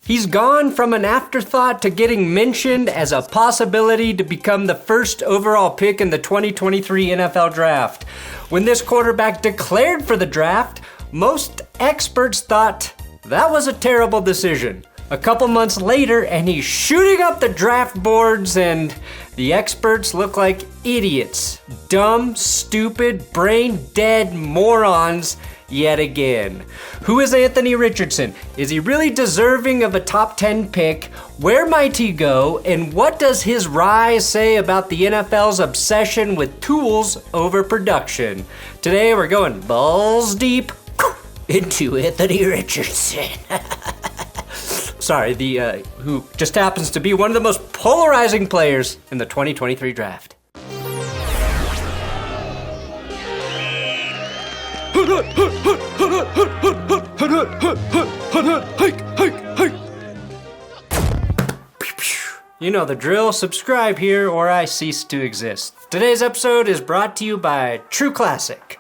He's gone from an afterthought to getting mentioned as a possibility to become the first overall pick in the 2023 NFL Draft. When this quarterback declared for the draft, most experts thought that was a terrible decision. A couple months later, and he's shooting up the draft boards, and the experts look like idiots. Dumb, stupid, brain-dead morons yet again. Who is Anthony Richardson? Is he really deserving of a top 10 pick? Where might he go? And what does his rise say about the NFL's obsession with tools over production? Today we're going balls deep into Anthony Richardson. Sorry, who just happens to be one of the most polarizing players in the 2023 draft. You know the drill. Subscribe here or I cease to exist. Today's episode is brought to you by True Classic.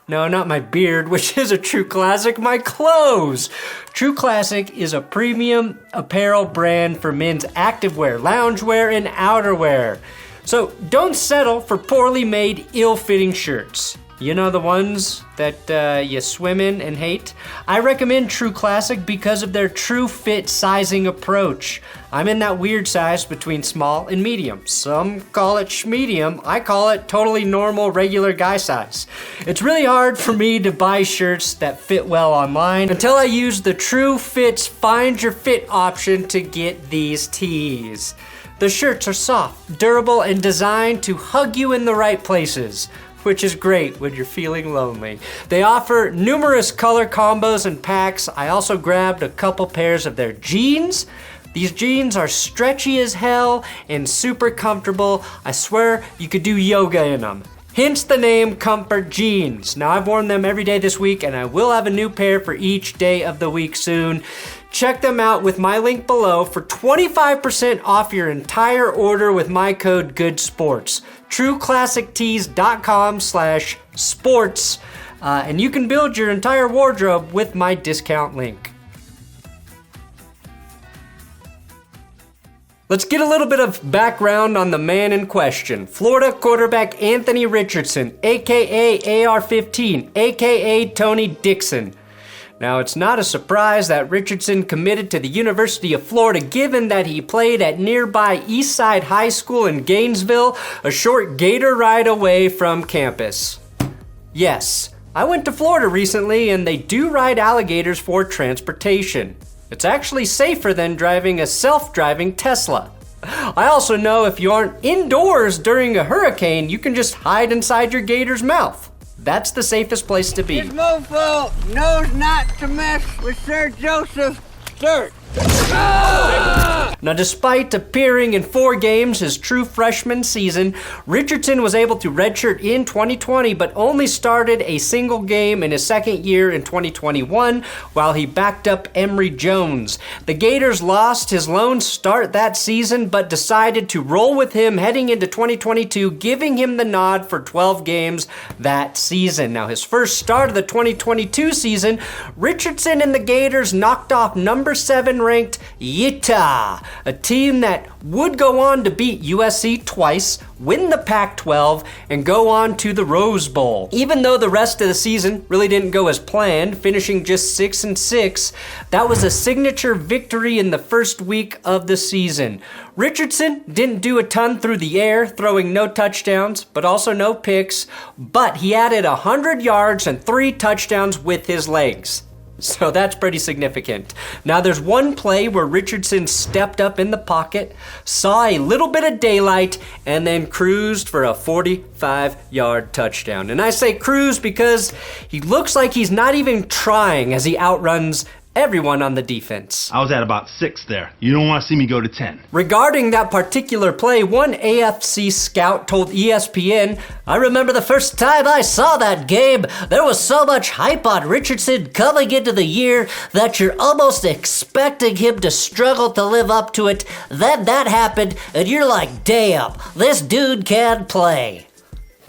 No, not my beard, which is a true classic, my clothes. True Classic is a premium apparel brand for men's activewear, loungewear, and outerwear. So don't settle for poorly made, ill-fitting shirts. You know the ones that you swim in and hate? I recommend True Classic because of their true fit sizing approach. I'm in that weird size between small and medium. Some call it schmedium. I call it totally normal, regular guy size. It's really hard for me to buy shirts that fit well online until I use the True Fit's Find Your Fit option to get these tees. The shirts are soft, durable, and designed to hug you in the right places, which is great when you're feeling lonely. They offer numerous color combos and packs. I also grabbed a couple pairs of their jeans. These jeans are stretchy as hell and super comfortable. I swear you could do yoga in them. Hence the name Comfort Jeans. Now I've worn them every day this week and I will have a new pair for each day of the week soon. Check them out with my link below for 25% off your entire order with my code GOODSPORTS. TrueClassicTees.com/sports. And you can build your entire wardrobe with my discount link. Let's get a little bit of background on the man in question. Florida quarterback Anthony Richardson, aka AR-15, aka Tony Dixon. Now, it's not a surprise that Richardson committed to the University of Florida given that he played at nearby Eastside High School in Gainesville, a short Gator Ride away from campus. Yes, I went to Florida recently and they do ride alligators for transportation. It's actually safer than driving a self-driving Tesla. I also know if you aren't indoors during a hurricane, you can just hide inside your gator's mouth. That's the safest place to be. This mofo knows not to mess with Sir Joseph's dirt. Now, despite appearing in 4 games his true freshman season, Richardson was able to redshirt in 2020, but only started a single game in his second year in 2021 while he backed up Emory Jones. The Gators lost his lone start that season, but decided to roll with him heading into 2022, giving him the nod for 12 games that season. Now, his first start of the 2022 season, Richardson and the Gators knocked off number 7 ranked Utah, a team that would go on to beat USC twice, win the Pac-12, and go on to the Rose Bowl. Even though the rest of the season really didn't go as planned, finishing just 6-6, that was a signature victory in the first week of the season. Richardson didn't do a ton through the air, throwing no touchdowns, but also no picks, but he added 100 yards and 3 touchdowns with his legs. So that's pretty significant. Now there's one play where Richardson stepped up in the pocket, saw a little bit of daylight, and then cruised for a 45-yard touchdown. And I say cruise because he looks like he's not even trying as he outruns everyone on the defense. I was at about 6 there. You don't want to see me go to 10. Regarding that particular play, one AFC scout told ESPN, "I remember the first time I saw that game, there was so much hype on Richardson coming into the year that you're almost expecting him to struggle to live up to it. Then that happened, and you're like, damn, this dude can play."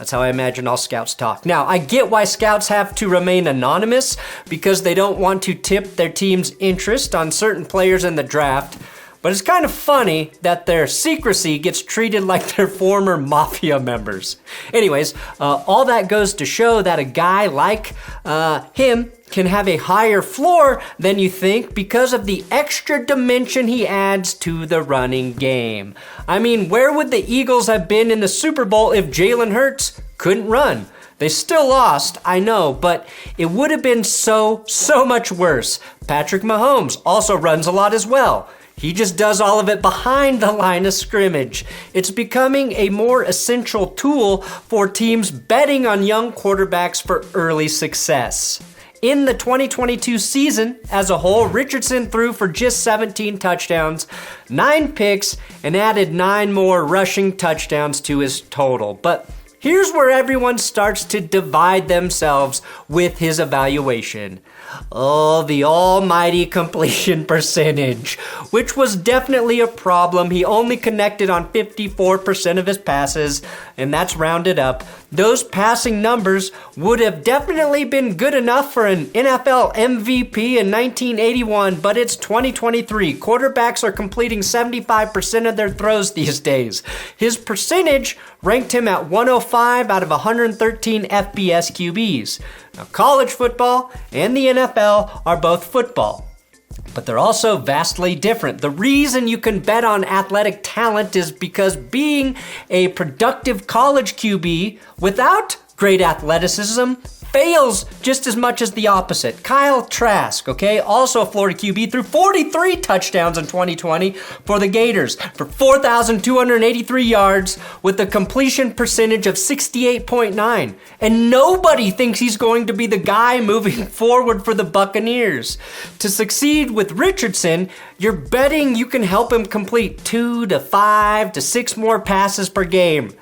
That's how I imagine all scouts talk. Now, I get why scouts have to remain anonymous because they don't want to tip their team's interest on certain players in the draft. But it's kind of funny that their secrecy gets treated like they're former mafia members. Anyways, all that goes to show that a guy like him can have a higher floor than you think because of the extra dimension he adds to the running game. I mean, where would the Eagles have been in the Super Bowl if Jalen Hurts couldn't run? They still lost, I know, but it would have been so much worse. Patrick Mahomes also runs a lot as well. He just does all of it behind the line of scrimmage. It's becoming a more essential tool for teams betting on young quarterbacks for early success. In the 2022 season as a whole, Richardson threw for just 17 touchdowns, 9 picks, and added 9 more rushing touchdowns to his total. But here's where everyone starts to divide themselves with his evaluation. Oh, the almighty completion percentage, which was definitely a problem. He only connected on 54% of his passes, and that's rounded up. Those passing numbers would have definitely been good enough for an NFL MVP in 1981, but it's 2023. Quarterbacks are completing 75% of their throws these days. His percentage ranked him at 105 out of 113 FBS QBs. Now, college football and the NFL are both football, but they're also vastly different. The reason you can bet on athletic talent is because being a productive college QB without great athleticism fails just as much as the opposite. Kyle Trask, okay, also a Florida QB, threw 43 touchdowns in 2020 for the Gators for 4,283 yards with a completion percentage of 68.9. And nobody thinks he's going to be the guy moving forward for the Buccaneers. To succeed with Richardson, you're betting you can help him complete 2 to 5 to 6 more passes per game.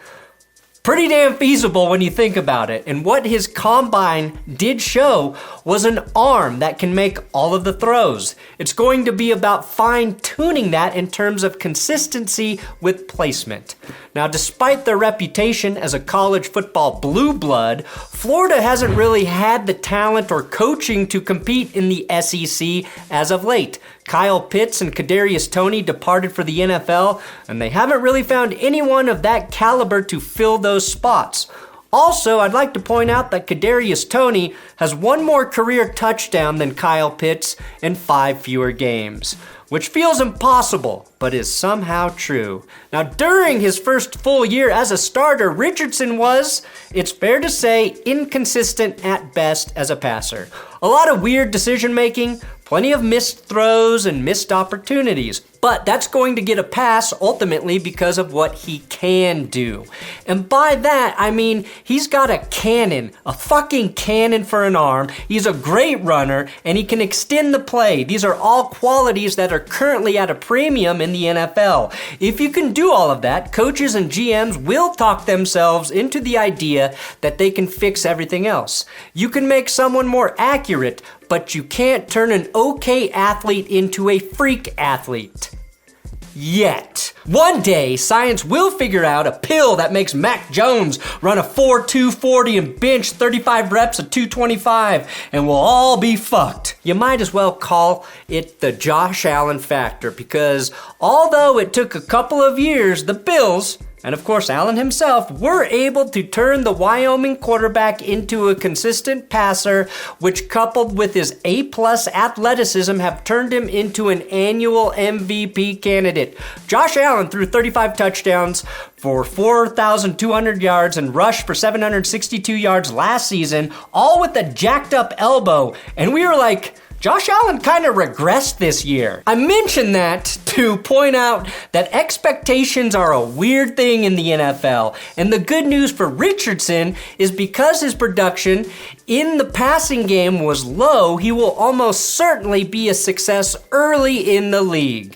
Pretty damn feasible when you think about it. And what his combine did show was an arm that can make all of the throws. It's going to be about fine-tuning that in terms of consistency with placement. Now, despite their reputation as a college football blue blood, Florida hasn't really had the talent or coaching to compete in the SEC as of late. Kyle Pitts and Kadarius Toney departed for the NFL, and they haven't really found anyone of that caliber to fill those spots. Also, I'd like to point out that Kadarius Toney has 1 more career touchdown than Kyle Pitts and 5 fewer games, which feels impossible, but is somehow true. Now, during his first full year as a starter, Richardson was, it's fair to say, inconsistent at best as a passer. A lot of weird decision making, plenty of missed throws and missed opportunities. But that's going to get a pass ultimately because of what he can do. And by that, I mean he's got a cannon, a fucking cannon for an arm. He's a great runner and he can extend the play. These are all qualities that are currently at a premium in the NFL. If you can do all of that, coaches and GMs will talk themselves into the idea that they can fix everything else. You can make someone more accurate, but you can't turn an okay athlete into a freak athlete. Yet. One day, science will figure out a pill that makes Mac Jones run a 4.2 40 and bench 35 reps at 225, and we'll all be fucked. You might as well call it the Josh Allen factor, because although it took a couple of years, the Bills, and of course Allen himself, were able to turn the Wyoming quarterback into a consistent passer, which coupled with his A-plus athleticism have turned him into an annual MVP candidate. Josh Allen threw 35 touchdowns for 4,200 yards and rushed for 762 yards last season, all with a jacked up elbow. And we were like, Josh Allen kind of regressed this year. I mention that to point out that expectations are a weird thing in the NFL. And the good news for Richardson is because his production in the passing game was low, he will almost certainly be a success early in the league.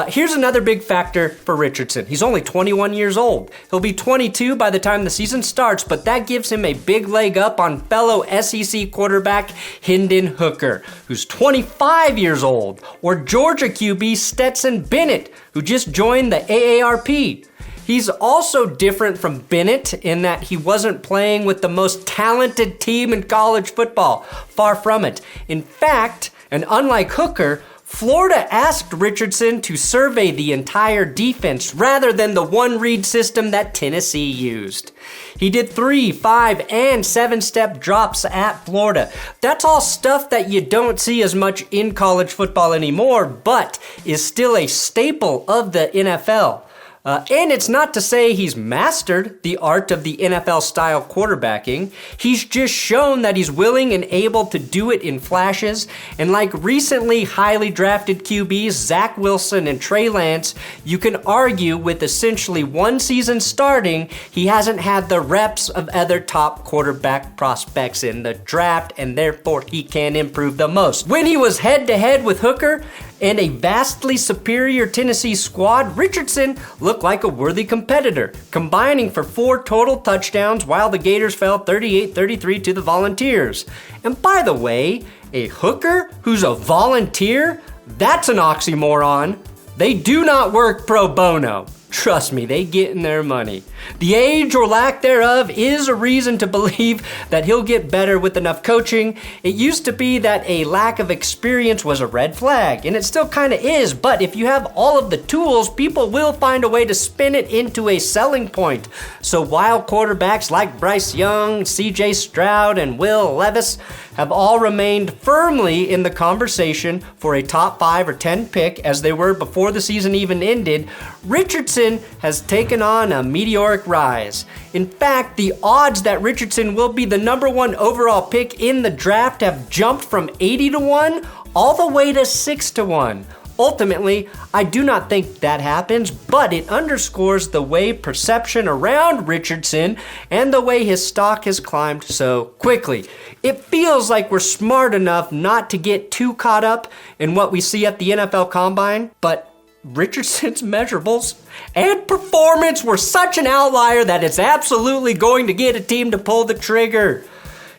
Here's another big factor for Richardson. He's only 21 years old. He'll be 22 by the time the season starts, but that gives him a big leg up on fellow SEC quarterback Hendon Hooker, who's 25 years old, or Georgia QB Stetson Bennett, who just joined the AARP. He's also different from Bennett in that he wasn't playing with the most talented team in college football. Far from it. In fact, and unlike Hooker, Florida asked Richardson to survey the entire defense rather than the one-read system that Tennessee used. He did 3, 5, and 7-step drops at Florida. That's all stuff that you don't see as much in college football anymore, but is still a staple of the NFL. And it's not to say he's mastered the art of the NFL-style quarterbacking. He's just shown that he's willing and able to do it in flashes. And like recently highly drafted QBs Zach Wilson and Trey Lance, you can argue with essentially one season starting, he hasn't had the reps of other top quarterback prospects in the draft, and therefore he can improve the most. When he was head-to-head with Hooker and a vastly superior Tennessee squad, Richardson looked like a worthy competitor, combining for 4 total touchdowns while the Gators fell 38-33 to the Volunteers. And by the way, a hooker who's a volunteer? That's an oxymoron. They do not work pro bono. Trust me, they get in their money. The age or lack thereof is a reason to believe that he'll get better with enough coaching. It used to be that a lack of experience was a red flag, and it still kind of is, but if you have all of the tools, people will find a way to spin it into a selling point. So while quarterbacks like Bryce Young, CJ Stroud, and Will Levis have all remained firmly in the conversation for a top 5 or 10 pick as they were before the season even ended, Richardson has taken on a meteoric rise. In fact, the odds that Richardson will be the number 1 overall pick in the draft have jumped from 80-1 all the way to 6-1. Ultimately, I do not think that happens, but it underscores the way perception around Richardson and the way his stock has climbed so quickly. It feels like we're smart enough not to get too caught up in what we see at the NFL Combine, but Richardson's measurables and performance were such an outlier that it's absolutely going to get a team to pull the trigger.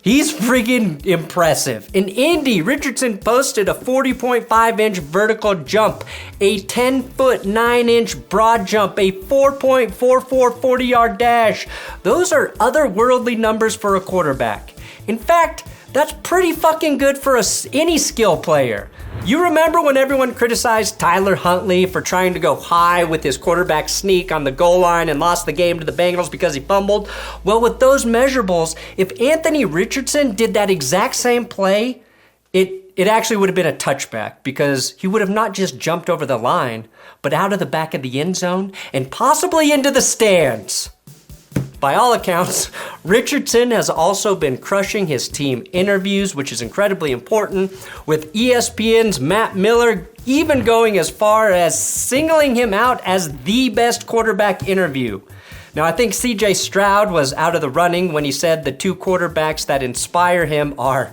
He's friggin' impressive. In Indy, Richardson posted a 40.5-inch vertical jump, a 10-foot 9-inch broad jump, a 4.44 40-yard dash. Those are otherworldly numbers for a quarterback. In fact, that's pretty fucking good for any skill player. You remember when everyone criticized Tyler Huntley for trying to go high with his quarterback sneak on the goal line and lost the game to the Bengals because he fumbled? Well, with those measurables, if Anthony Richardson did that exact same play, it actually would have been a touchback because he would have not just jumped over the line, but out of the back of the end zone and possibly into the stands. By all accounts, Richardson has also been crushing his team interviews, which is incredibly important, with ESPN's Matt Miller even going as far as singling him out as the best quarterback interview. Now, I think CJ Stroud was out of the running when he said the 2 quarterbacks that inspire him are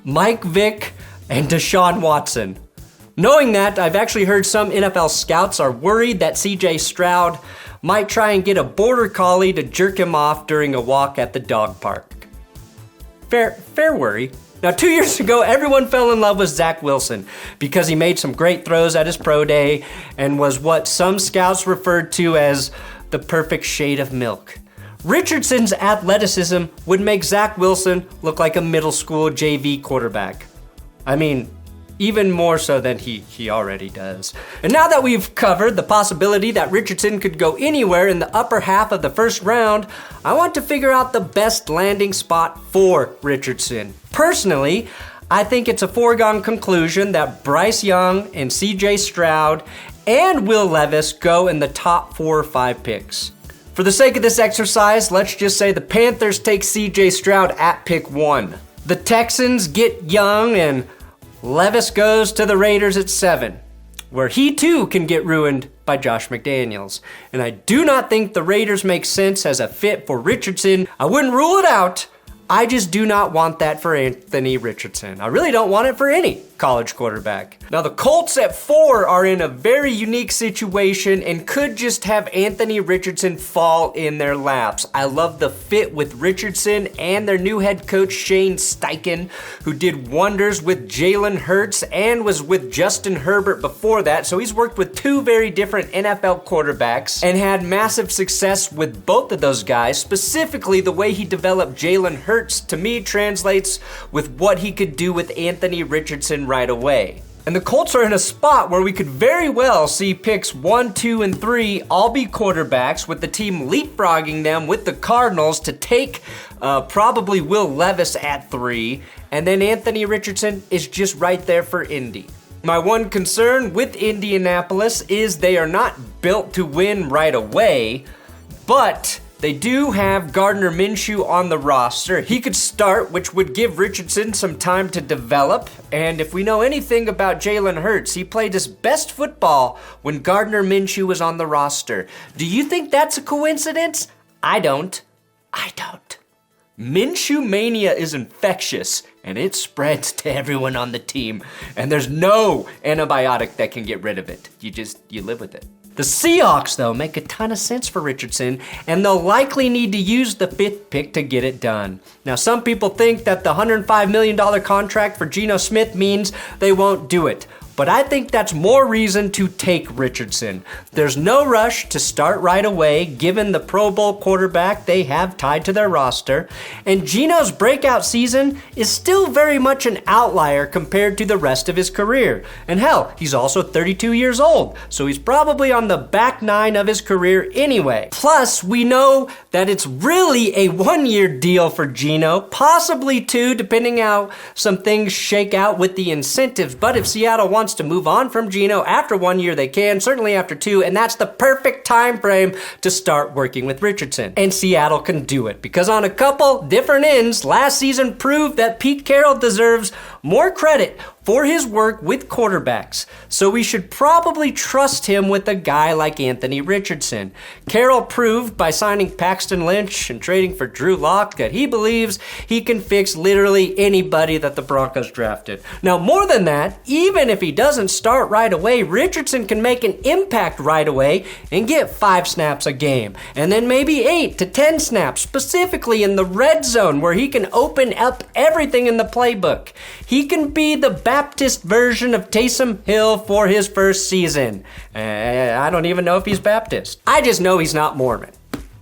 Mike Vick and Deshaun Watson. Knowing that, I've actually heard some NFL scouts are worried that CJ Stroud might try and get a border collie to jerk him off during a walk at the dog park. Fair worry. Now, 2 years ago, everyone fell in love with Zach Wilson because he made some great throws at his pro day and was what some scouts referred to as the perfect shade of milk. Richardson's athleticism would make Zach Wilson look like a middle school JV quarterback. I mean, even more so than he already does. And now that we've covered the possibility that Richardson could go anywhere in the upper half of the first round, I want to figure out the best landing spot for Richardson. Personally, I think it's a foregone conclusion that Bryce Young and CJ Stroud and Will Levis go in the top 4 or 5 picks. For the sake of this exercise, let's just say the Panthers take CJ Stroud at pick 1. The Texans get Young and Levis goes to the Raiders at 7, where he too can get ruined by Josh McDaniels. And I do not think the Raiders make sense as a fit for Richardson. I wouldn't rule it out. I just do not want that for Anthony Richardson. I really don't want it for any. college quarterback. Now the Colts at 4 are in a very unique situation and could just have Anthony Richardson fall in their laps. I love the fit with Richardson and their new head coach Shane Steichen, who did wonders with Jalen Hurts and was with Justin Herbert before that, so he's worked with 2 very different NFL quarterbacks and had massive success with both of those guys. Specifically, the way he developed Jalen Hurts to me translates with what he could do with Anthony Richardson right away. And the Colts are in a spot where we could very well see picks 1, 2, and 3 all be quarterbacks, with the team leapfrogging them with the Cardinals to take probably Will Levis at 3, and then Anthony Richardson is just right there for Indy. My one concern with Indianapolis is they are not built to win right away, but they do have Gardner Minshew on the roster. He could start, which would give Richardson some time to develop. And if we know anything about Jalen Hurts, he played his best football when Gardner Minshew was on the roster. Do you think that's a coincidence? I don't. Minshew mania is infectious, and it spreads to everyone on the team. And there's no antibiotic that can get rid of it. You live with it. The Seahawks, though, make a ton of sense for Richardson, and they'll likely need to use the 5th pick to get it done. Now, some people think that the $105 million contract for Geno Smith means they won't do it. But I think that's more reason to take Richardson. There's no rush to start right away, given the Pro Bowl quarterback they have tied to their roster. And Geno's breakout season is still very much an outlier compared to the rest of his career. And hell, he's also 32 years old, so he's probably on the back 9 of his career anyway. Plus, we know that it's really a 1-year deal for Geno, possibly 2, depending how some things shake out with the incentives. But if Seattle wants to move on from Geno after 1 year, they can, certainly after 2, and that's the perfect time frame to start working with Richardson. And Seattle can do it, because on a couple different ends, last season proved that Pete Carroll deserves more credit for his work with quarterbacks, so we should probably trust him with a guy like Anthony Richardson. Carroll proved by signing Paxton Lynch and trading for Drew Lock that he believes he can fix literally anybody that the Broncos drafted. Now, more than that, even if he doesn't start right away, Richardson can make an impact right away and get 5 snaps a game, and then maybe 8 to 10 snaps, specifically in the red zone, where he can open up everything in the playbook. He can be the Baptist version of Taysom Hill for his first season. I don't even know if he's Baptist. I just know he's not Mormon.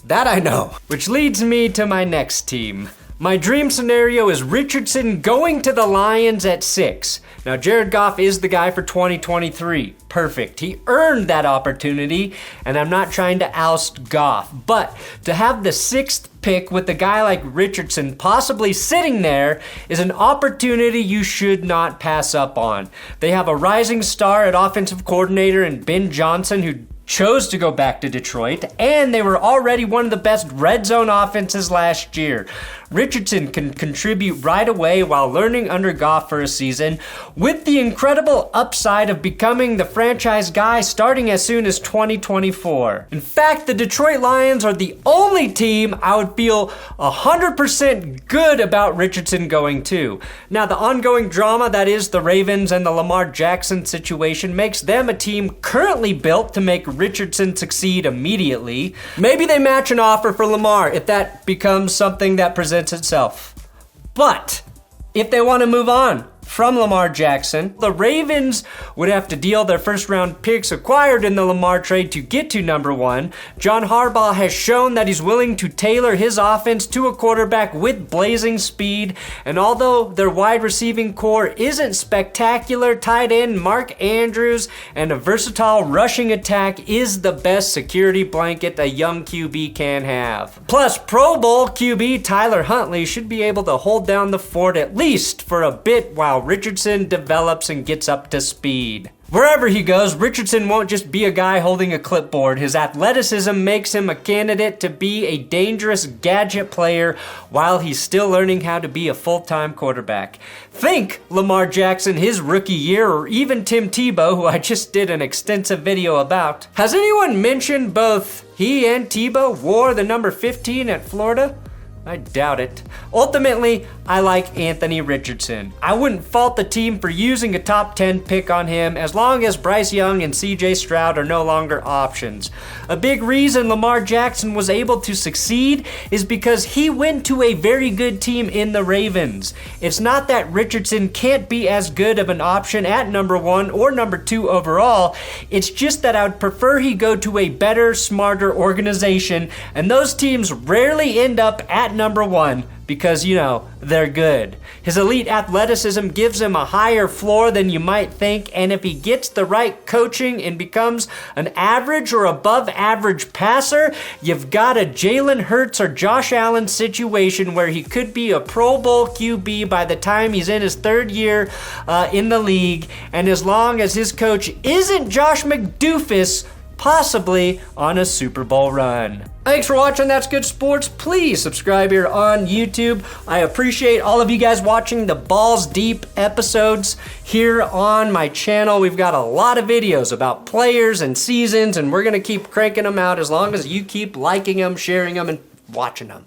That I know. Which leads me to my next team. My dream scenario is Richardson going to the Lions at 6. Now, Jared Goff is the guy for 2023. Perfect. He earned that opportunity, and I'm not trying to oust Goff. But to have the 6th pick with a guy like Richardson possibly sitting there is an opportunity you should not pass up on. They have a rising star at offensive coordinator in Ben Johnson, who chose to go back to Detroit, and they were already one of the best red zone offenses last year. Richardson can contribute right away while learning under Goff for a season, with the incredible upside of becoming the franchise guy starting as soon as 2024. In fact, the Detroit Lions are the only team I would feel 100% good about Richardson going to. Now, the ongoing drama that is the Ravens and the Lamar Jackson situation makes them a team currently built to make Richardson succeed immediately. Maybe they match an offer for Lamar if that becomes something that presents itself. But if they want to move on from Lamar Jackson, the Ravens would have to deal their first-round picks acquired in the Lamar trade to get to number 1. John Harbaugh has shown that he's willing to tailor his offense to a quarterback with blazing speed, and although their wide receiving core isn't spectacular, tight end Mark Andrews and a versatile rushing attack is the best security blanket a young QB can have. Plus, Pro Bowl QB Tyler Huntley should be able to hold down the fort at least for a bit while Richardson develops and gets up to speed. Wherever he goes, Richardson won't just be a guy holding a clipboard. His athleticism makes him a candidate to be a dangerous gadget player while he's still learning how to be a full-time quarterback. Think Lamar Jackson his rookie year, or even Tim Tebow, who I just did an extensive video about. Has anyone mentioned both he and Tebow wore the number 15 at Florida? I doubt it. Ultimately, I like Anthony Richardson. I wouldn't fault the team for using a top 10 pick on him as long as Bryce Young and CJ Stroud are no longer options. A big reason Lamar Jackson was able to succeed is because he went to a very good team in the Ravens. It's not that Richardson can't be as good of an option at number 1 or number 2 overall. It's just that I would prefer he go to a better, smarter organization, and those teams rarely end up at number 1 because, they're good. His elite athleticism gives him a higher floor than you might think, and if he gets the right coaching and becomes an average or above average passer, you've got a Jalen Hurts or Josh Allen situation where he could be a Pro Bowl QB by the time he's in his 3rd year in the league, and as long as his coach isn't Josh McDoofus, possibly on a Super Bowl run. Thanks for watching That's Good Sports. Please subscribe here on YouTube. I appreciate all of you guys watching the Balls Deep episodes here on my channel. We've got a lot of videos about players and seasons, and we're going to keep cranking them out as long as you keep liking them, sharing them, and watching them.